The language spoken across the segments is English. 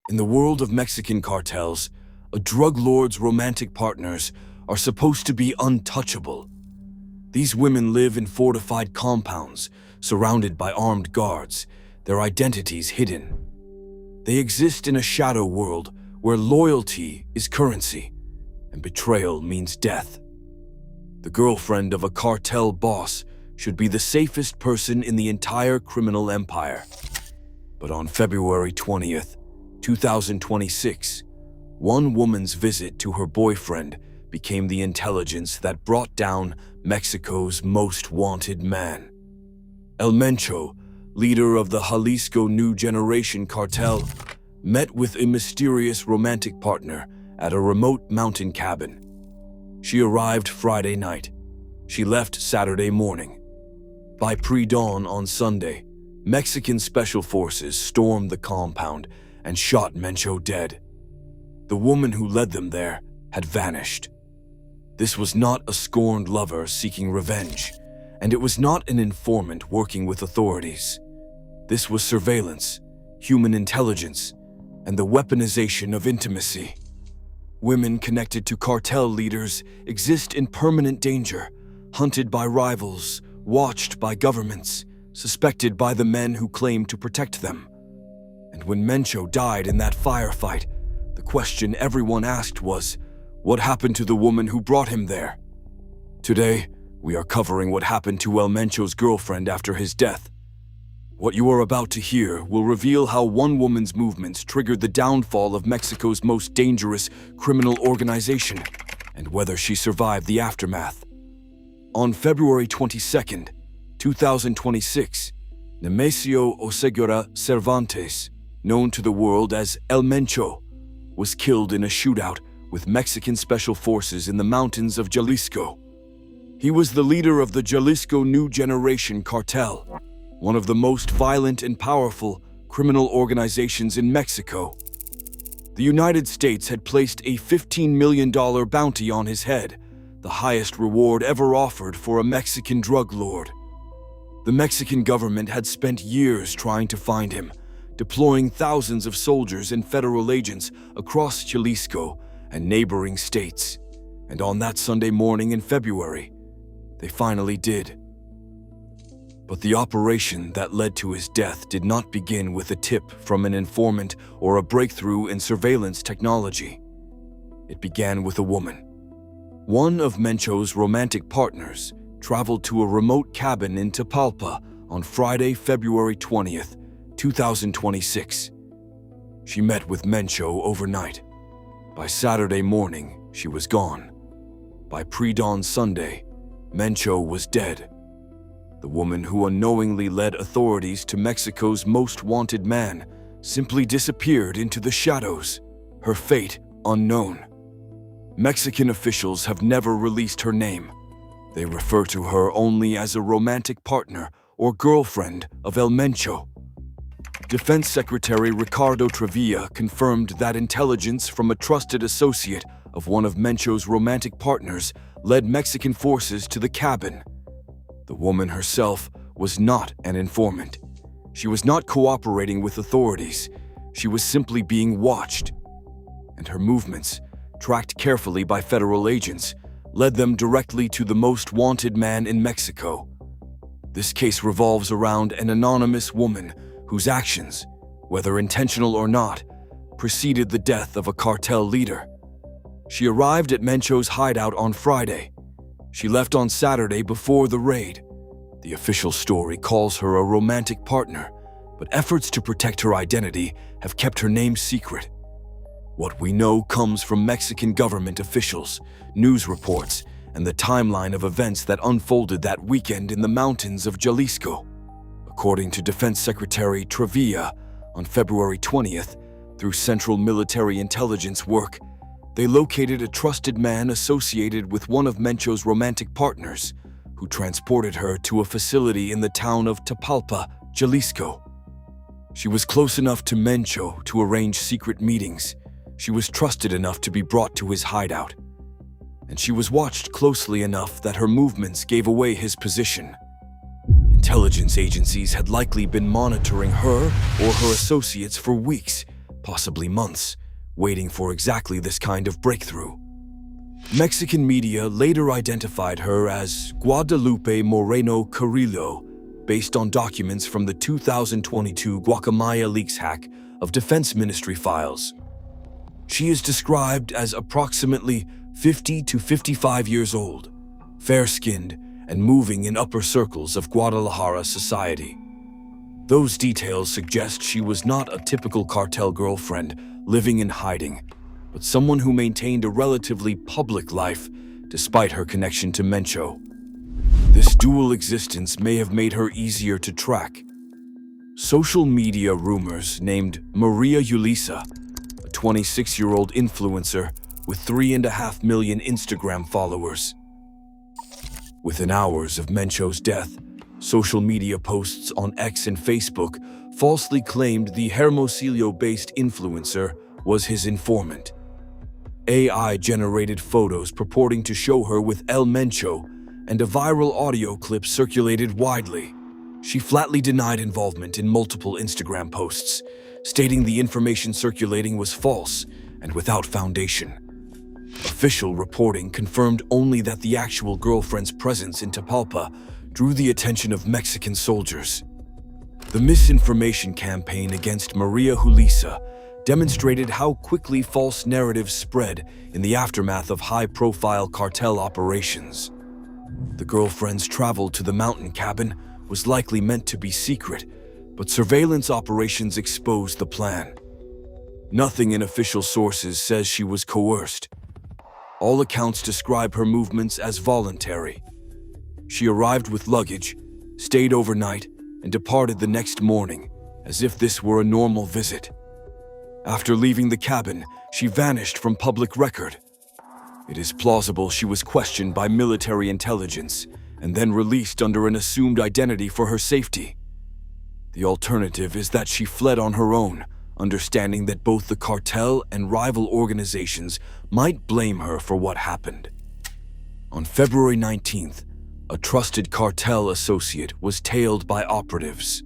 In the world of Mexican cartels, a drug lord's romantic partners are supposed to be untouchable. These women live in fortified compounds, surrounded by armed guards, their identities hidden. They exist in a shadow world where loyalty is currency and betrayal means death. The girlfriend of a cartel boss should be the safest person in the entire criminal empire. But on February 20th, 2026, one woman's visit to her boyfriend became the intelligence that brought down Mexico's most wanted man. El Mencho, leader of the Jalisco New Generation Cartel, met with a mysterious romantic partner at a remote mountain cabin. She arrived Friday night. She left Saturday morning. By pre-dawn on Sunday, Mexican special forces stormed the compound and shot Mencho dead. The woman who led them there had vanished. This was not a scorned lover seeking revenge, and it was not an informant working with authorities. This was surveillance, human intelligence, and the weaponization of intimacy. Women connected to cartel leaders exist in permanent danger, hunted by rivals, watched by governments, suspected by the men who claim to protect them. And when Mencho died in that firefight, the question everyone asked was, what happened to the woman who brought him there? Today, we are covering what happened to El Mencho's girlfriend after his death. What you are about to hear will reveal how one woman's movements triggered the downfall of Mexico's most dangerous criminal organization, and whether she survived the aftermath. On February 22nd, 2026, Nemesio Oseguera Cervantes, known to the world as El Mencho, was killed in a shootout with Mexican special forces in the mountains of Jalisco. He was the leader of the Jalisco New Generation Cartel, one of the most violent and powerful criminal organizations in Mexico. The United States had placed a $15 million bounty on his head, the highest reward ever offered for a Mexican drug lord. The Mexican government had spent years trying to find him, deploying thousands of soldiers and federal agents across Jalisco and neighboring states. And on that Sunday morning in February, they finally did. But the operation that led to his death did not begin with a tip from an informant or a breakthrough in surveillance technology. It began with a woman. One of Mencho's romantic partners traveled to a remote cabin in Tapalpa on Friday, February 20th, 2026. She met with Mencho overnight. By Saturday morning, she was gone. By pre-dawn Sunday, Mencho was dead. The woman who unknowingly led authorities to Mexico's most wanted man simply disappeared into the shadows, her fate unknown. Mexican officials have never released her name. They refer to her only as a romantic partner or girlfriend of El Mencho. Defense Secretary Ricardo Trevilla confirmed that intelligence from a trusted associate of one of Mencho's romantic partners led Mexican forces to the cabin. The woman herself was not an informant. She was not cooperating with authorities. She was simply being watched. And her movements, tracked carefully by federal agents, led them directly to the most wanted man in Mexico. This case revolves around an anonymous woman whose actions, whether intentional or not, preceded the death of a cartel leader. She arrived at Mencho's hideout on Friday. She left on Saturday before the raid. The official story calls her a romantic partner, but efforts to protect her identity have kept her name secret. What we know comes from Mexican government officials, news reports, and the timeline of events that unfolded that weekend in the mountains of Jalisco. According to Defense Secretary Trevilla, on February 20th, through Central Military Intelligence work, they located a trusted man associated with one of Mencho's romantic partners, who transported her to a facility in the town of Tapalpa, Jalisco. She was close enough to Mencho to arrange secret meetings. She was trusted enough to be brought to his hideout. And she was watched closely enough that her movements gave away his position. Intelligence agencies had likely been monitoring her or her associates for weeks, possibly months, waiting for exactly this kind of breakthrough. Mexican media later identified her as Guadalupe Moreno Carrillo, based on documents from the 2022 Guacamaya leaks hack of Defense Ministry files. She is described as approximately 50 to 55 years old, fair-skinned, and moving in upper circles of Guadalajara society. Those details suggest she was not a typical cartel girlfriend living in hiding, but someone who maintained a relatively public life despite her connection to Mencho. This dual existence may have made her easier to track. Social media rumors named Maria Yulisa, a 26-year-old influencer with 3.5 million Instagram followers. Within hours of Mencho's death, social media posts on X and Facebook falsely claimed the Hermosillo-based influencer was his informant. AI-generated photos purporting to show her with El Mencho, and a viral audio clip circulated widely. She flatly denied involvement in multiple Instagram posts, stating the information circulating was false and without foundation. Official reporting confirmed only that the actual girlfriend's presence in Tapalpa drew the attention of Mexican soldiers. The misinformation campaign against Maria Julisa demonstrated how quickly false narratives spread in the aftermath of high-profile cartel operations. The girlfriend's travel to the mountain cabin was likely meant to be secret, but surveillance operations exposed the plan. Nothing in official sources says she was coerced. All accounts describe her movements as voluntary. She arrived with luggage, stayed overnight, and departed the next morning, as if this were a normal visit. After leaving the cabin, she vanished from public record. It is plausible she was questioned by military intelligence and then released under an assumed identity for her safety. The alternative is that she fled on her own, understanding that both the cartel and rival organizations might blame her for what happened. On February 19th, a trusted cartel associate was tailed by operatives.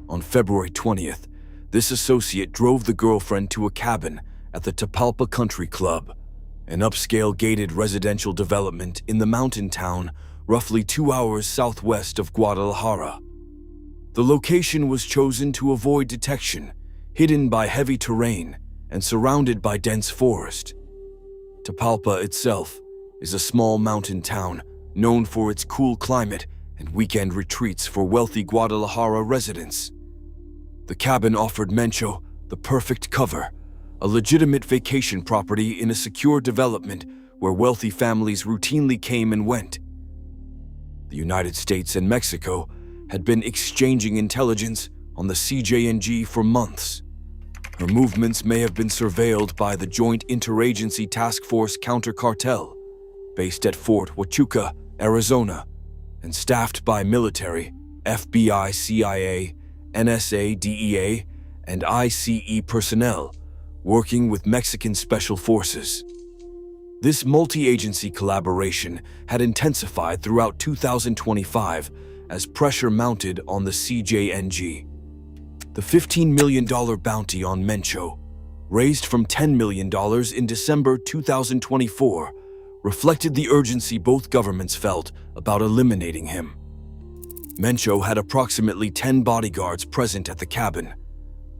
On February 20th, this associate drove the girlfriend to a cabin at the Tapalpa Country Club, an upscale gated residential development in the mountain town roughly 2 hours southwest of Guadalajara. The location was chosen to avoid detection, hidden by heavy terrain and surrounded by dense forest. Tapalpa itself is a small mountain town known for its cool climate and weekend retreats for wealthy Guadalajara residents. The cabin offered Mencho the perfect cover, a legitimate vacation property in a secure development where wealthy families routinely came and went. The United States and Mexico had been exchanging intelligence on the CJNG for months. Her movements may have been surveilled by the Joint Interagency Task Force Counter-Cartel, based at Fort Huachuca, Arizona, and staffed by military, FBI, CIA, NSA, DEA, and ICE personnel working with Mexican Special Forces. This multi-agency collaboration had intensified throughout 2025 as pressure mounted on the CJNG. The $15 million bounty on Mencho, raised from $10 million in December 2024, reflected the urgency both governments felt about eliminating him. Mencho had approximately 10 bodyguards present at the cabin.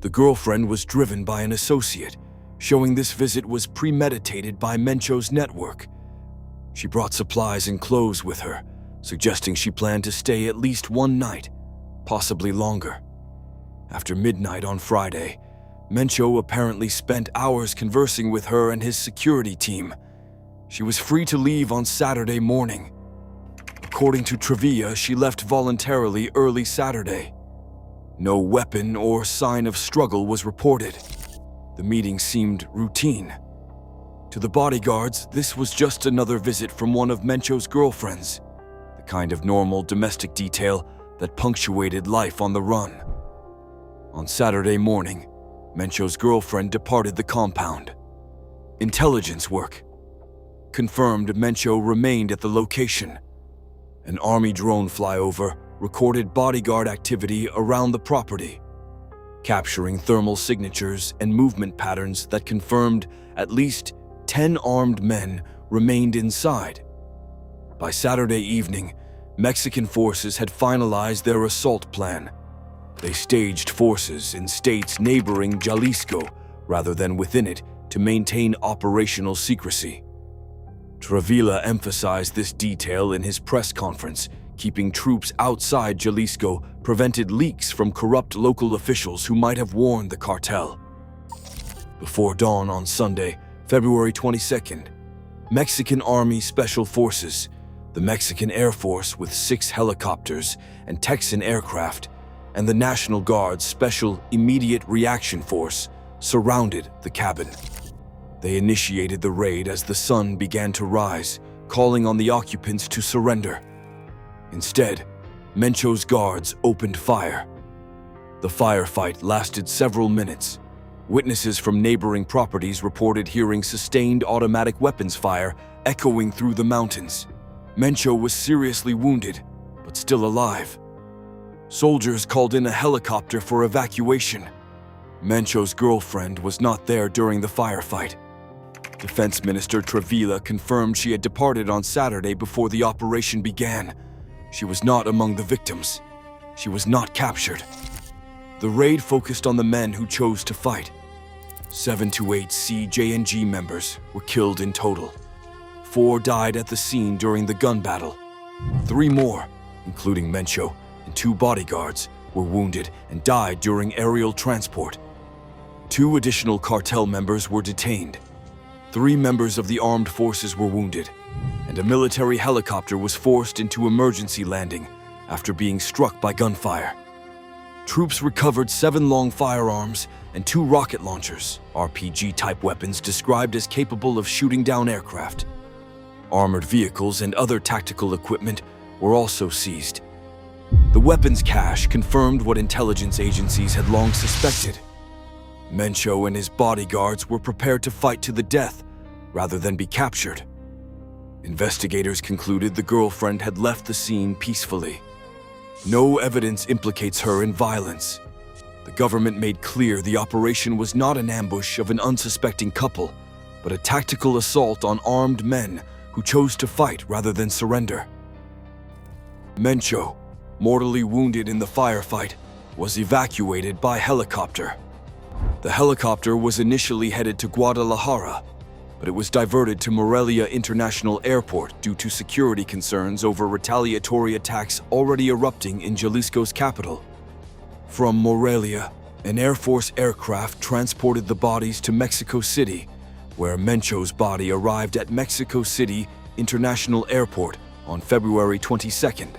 The girlfriend was driven by an associate, showing this visit was premeditated by Mencho's network. She brought supplies and clothes with her, suggesting she planned to stay at least one night, possibly longer. After midnight on Friday, Mencho apparently spent hours conversing with her and his security team. She was free to leave on Saturday morning. According to Trivia, she left voluntarily early Saturday. No weapon or sign of struggle was reported. The meeting seemed routine. To the bodyguards, this was just another visit from one of Mencho's girlfriends, the kind of normal domestic detail that punctuated life on the run. On Saturday morning, Mencho's girlfriend departed the compound. Intelligence work confirmed Mencho remained at the location. An army drone flyover recorded bodyguard activity around the property. capturing thermal signatures and movement patterns that confirmed at least 10 armed men remained inside. By Saturday evening, Mexican forces had finalized their assault plan. They staged forces in states neighboring Jalisco rather than within it to maintain operational secrecy. Travilla emphasized this detail in his press conference. Keeping troops outside Jalisco prevented leaks from corrupt local officials who might have warned the cartel. Before dawn on Sunday, February 22nd, Mexican Army Special Forces, the Mexican Air Force with 6 helicopters and Texan aircraft, and the National Guard's Special Immediate Reaction Force surrounded the cabin. They initiated the raid as the sun began to rise, calling on the occupants to surrender. Instead, Mencho's guards opened fire. The firefight lasted several minutes. Witnesses from neighboring properties reported hearing sustained automatic weapons fire echoing through the mountains. Mencho was seriously wounded, but still alive. Soldiers called in a helicopter for evacuation. Mencho's girlfriend was not there during the firefight. Defense Minister Travilla confirmed she had departed on Saturday before the operation began. She was not among the victims. She was not captured. The raid focused on the men who chose to fight. 7 to 8 CJNG members were killed in total. 4 died at the scene during the gun battle. 3 more, including Mencho and 2 bodyguards, were wounded and died during aerial transport. 2 additional cartel members were detained. 3 members of the armed forces were wounded, and a military helicopter was forced into emergency landing after being struck by gunfire. Troops recovered 7 long firearms and 2 rocket launchers, RPG-type weapons described as capable of shooting down aircraft. Armored vehicles and other tactical equipment were also seized. The weapons cache confirmed what intelligence agencies had long suspected. Mencho and his bodyguards were prepared to fight to the death rather than be captured. Investigators concluded the girlfriend had left the scene peacefully. No evidence implicates her in violence. The government made clear the operation was not an ambush of an unsuspecting couple, but a tactical assault on armed men who chose to fight rather than surrender. Mencho, mortally wounded in the firefight, was evacuated by helicopter. The helicopter was initially headed to Guadalajara, but it was diverted to Morelia International Airport due to security concerns over retaliatory attacks already erupting in Jalisco's capital. From Morelia, an Air Force aircraft transported the bodies to Mexico City, where Mencho's body arrived at Mexico City International Airport on February 22nd.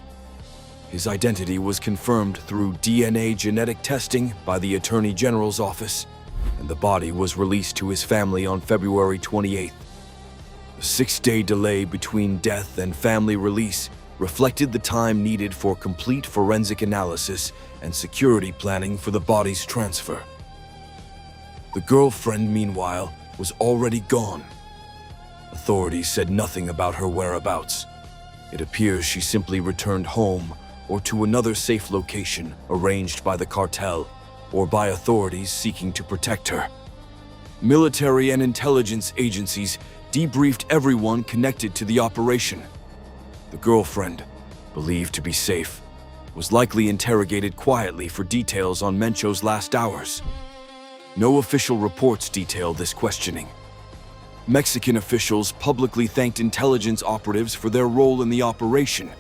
His identity was confirmed through DNA genetic testing by the Attorney General's office, and the body was released to his family on February 28th. The 6-day delay between death and family release reflected the time needed for complete forensic analysis and security planning for the body's transfer. The girlfriend, meanwhile, was already gone. Authorities said nothing about her whereabouts. It appears she simply returned home or to another safe location arranged by the cartel or by authorities seeking to protect her. Military and intelligence agencies debriefed everyone connected to the operation. The girlfriend, believed to be safe, was likely interrogated quietly for details on Mencho's last hours. No official reports detail this questioning. Mexican officials publicly thanked intelligence operatives for their role in the operation,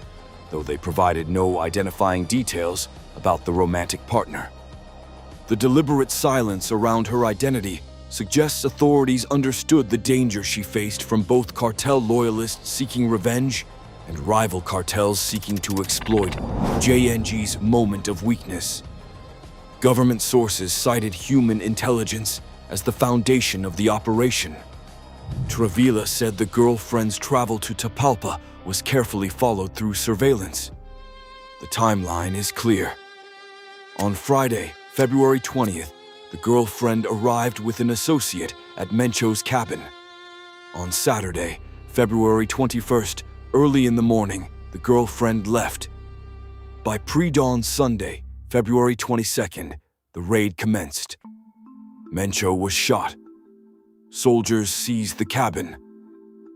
though they provided no identifying details about the romantic partner. The deliberate silence around her identity suggests authorities understood the danger she faced from both cartel loyalists seeking revenge and rival cartels seeking to exploit CJNG's moment of weakness. Government sources cited human intelligence as the foundation of the operation. Travilla said the girlfriend's travel to Tapalpa was carefully followed through surveillance. The timeline is clear. On Friday, February 20th, the girlfriend arrived with an associate at Mencho's cabin. On Saturday, February 21st, early in the morning, the girlfriend left. By pre-dawn Sunday, February 22nd, The raid commenced. Mencho was shot. Soldiers seized the cabin.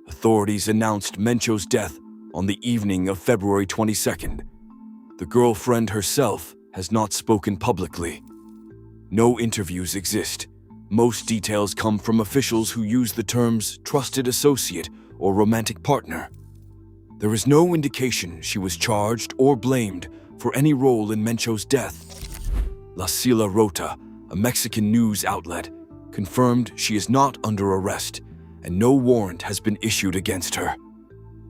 Authorities announced Mencho's death on the evening of February 22nd. The girlfriend herself has not spoken publicly. No interviews exist. Most details come from officials who use the terms trusted associate or romantic partner. There is no indication she was charged or blamed for any role in Mencho's death. La Silla Rota, a Mexican news outlet, confirmed she is not under arrest and no warrant has been issued against her.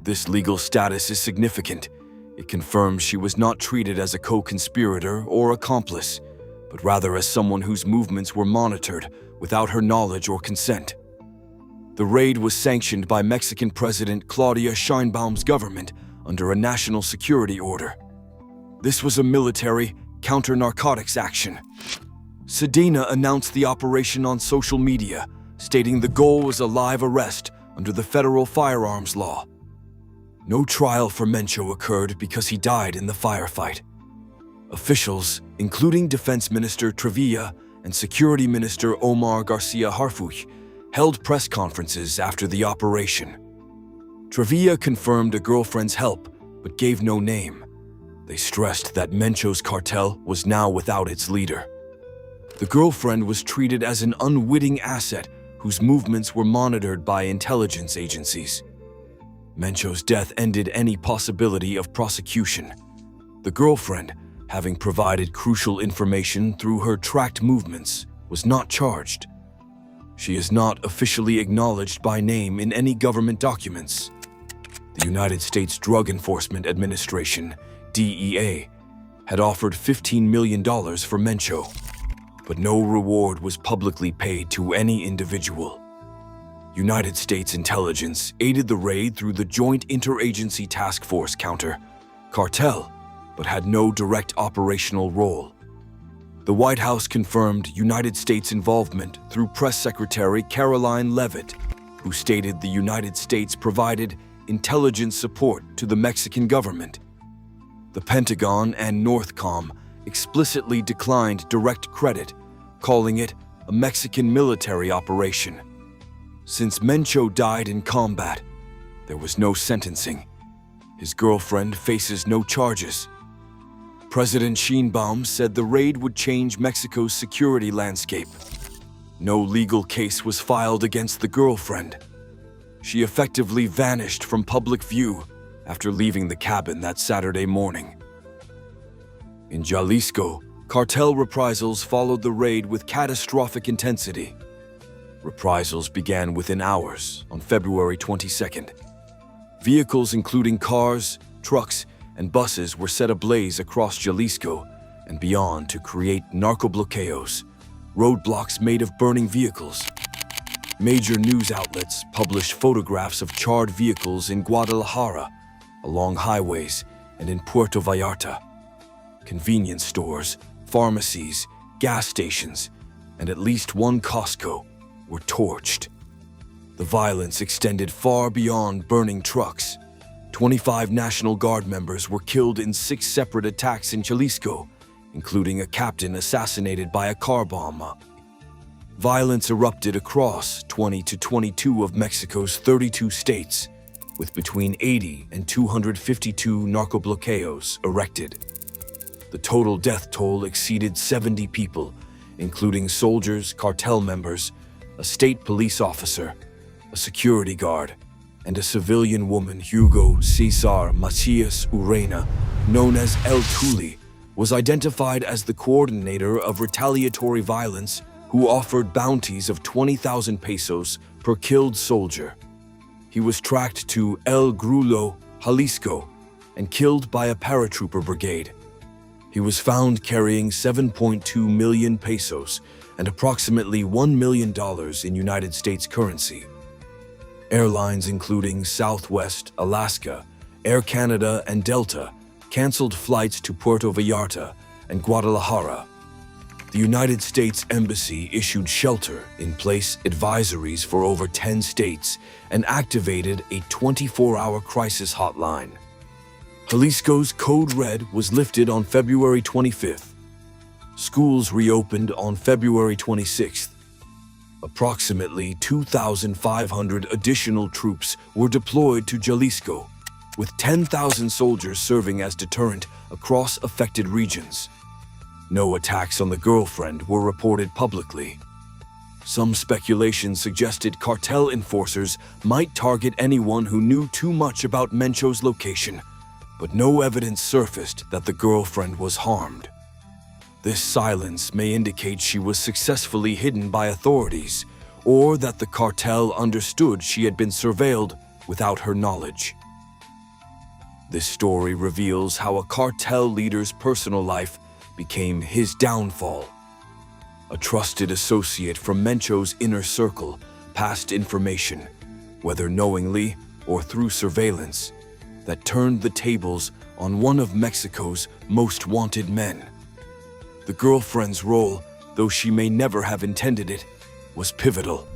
This legal status is significant. It confirms she was not treated as a co-conspirator or accomplice, but rather as someone whose movements were monitored without her knowledge or consent. The raid was sanctioned by Mexican President Claudia Sheinbaum's government under a national security order. This was a military counter-narcotics action. Sedena announced the operation on social media, stating the goal was a live arrest under the federal firearms law. No trial for Mencho occurred because he died in the firefight. Officials, including Defense Minister Trevilla and Security Minister Omar Garcia Harfuch, held press conferences after the operation. Trevilla confirmed a girlfriend's help, but gave no name. They stressed that Mencho's cartel was now without its leader. The girlfriend was treated as an unwitting asset whose movements were monitored by intelligence agencies. Mencho's death ended any possibility of prosecution. The girlfriend, having provided crucial information through her tracked movements, was not charged. She is not officially acknowledged by name in any government documents. The United States Drug Enforcement Administration, DEA, had offered $15 million for Mencho, but no reward was publicly paid to any individual. United States intelligence aided the raid through the Joint Interagency Task Force counter, Cartel, but had no direct operational role. The White House confirmed United States involvement through Press Secretary Caroline Leavitt, who stated the United States provided intelligence support to the Mexican government. The Pentagon and Northcom explicitly declined direct credit, calling it a Mexican military operation. Since Mencho died in combat, there was no sentencing. His girlfriend faces no charges. President Sheinbaum said the raid would change Mexico's security landscape. No legal case was filed against the girlfriend. She effectively vanished from public view after leaving the cabin that Saturday morning. In Jalisco, cartel reprisals followed the raid with catastrophic intensity. Reprisals began within hours on February 22nd. Vehicles including cars, trucks, and buses were set ablaze across Jalisco and beyond to create narco-bloqueos, roadblocks made of burning vehicles. Major news outlets published photographs of charred vehicles in Guadalajara, along highways, and in Puerto Vallarta. Convenience stores, pharmacies, gas stations, and at least one Costco were torched. The violence extended far beyond burning trucks. 25 National Guard members were killed in 6 separate attacks in Jalisco, including a captain assassinated by a car bomb. Violence erupted across 20 to 22 of Mexico's 32 states, with between 80 and 252 narco-bloqueos erected. The total death toll exceeded 70 people, including soldiers, cartel members, a state police officer, a security guard, and a civilian woman. Hugo Cesar Macias Urena, known as El Tuli, was identified as the coordinator of retaliatory violence who offered bounties of 20,000 pesos per killed soldier. He was tracked to El Grulo, Jalisco, and killed by a paratrooper brigade. He was found carrying 7.2 million pesos and approximately $1 million in United States currency. Airlines including Southwest, Alaska, Air Canada, and Delta canceled flights to Puerto Vallarta and Guadalajara. The United States Embassy issued shelter-in-place advisories for over 10 states and activated a 24-hour crisis hotline. Jalisco's Code Red was lifted on February 25th. Schools reopened on February 26th. Approximately 2,500 additional troops were deployed to Jalisco, with 10,000 soldiers serving as deterrent across affected regions. No attacks on the girlfriend were reported publicly. Some speculation suggested cartel enforcers might target anyone who knew too much about Mencho's location, but no evidence surfaced that the girlfriend was harmed. This silence may indicate she was successfully hidden by authorities, or that the cartel understood she had been surveilled without her knowledge. This story reveals how a cartel leader's personal life became his downfall. A trusted associate from Mencho's inner circle passed information, whether knowingly or through surveillance, that turned the tables on one of Mexico's most wanted men. The girlfriend's role, though she may never have intended it, was pivotal.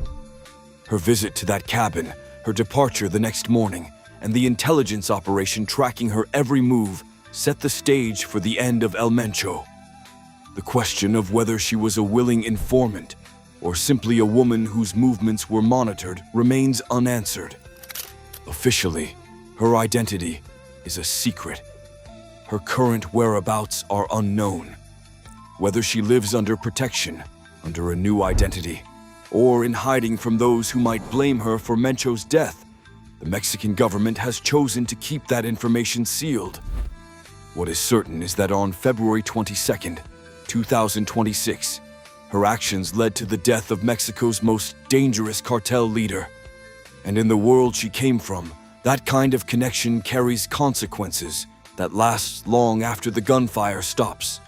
Her visit to that cabin, her departure the next morning, and the intelligence operation tracking her every move set the stage for the end of El Mencho. The question of whether she was a willing informant or simply a woman whose movements were monitored remains unanswered. Officially, her identity is a secret. Her current whereabouts are unknown. Whether she lives under protection, under a new identity, or in hiding from those who might blame her for Mencho's death, the Mexican government has chosen to keep that information sealed. What is certain is that on February 22nd, 2026, her actions led to the death of Mexico's most dangerous cartel leader. And in the world she came from, that kind of connection carries consequences that last long after the gunfire stops.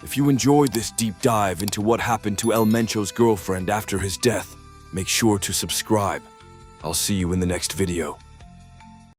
If you enjoyed this deep dive into what happened to El Mencho's girlfriend after his death, make sure to subscribe. I'll see you in the next video.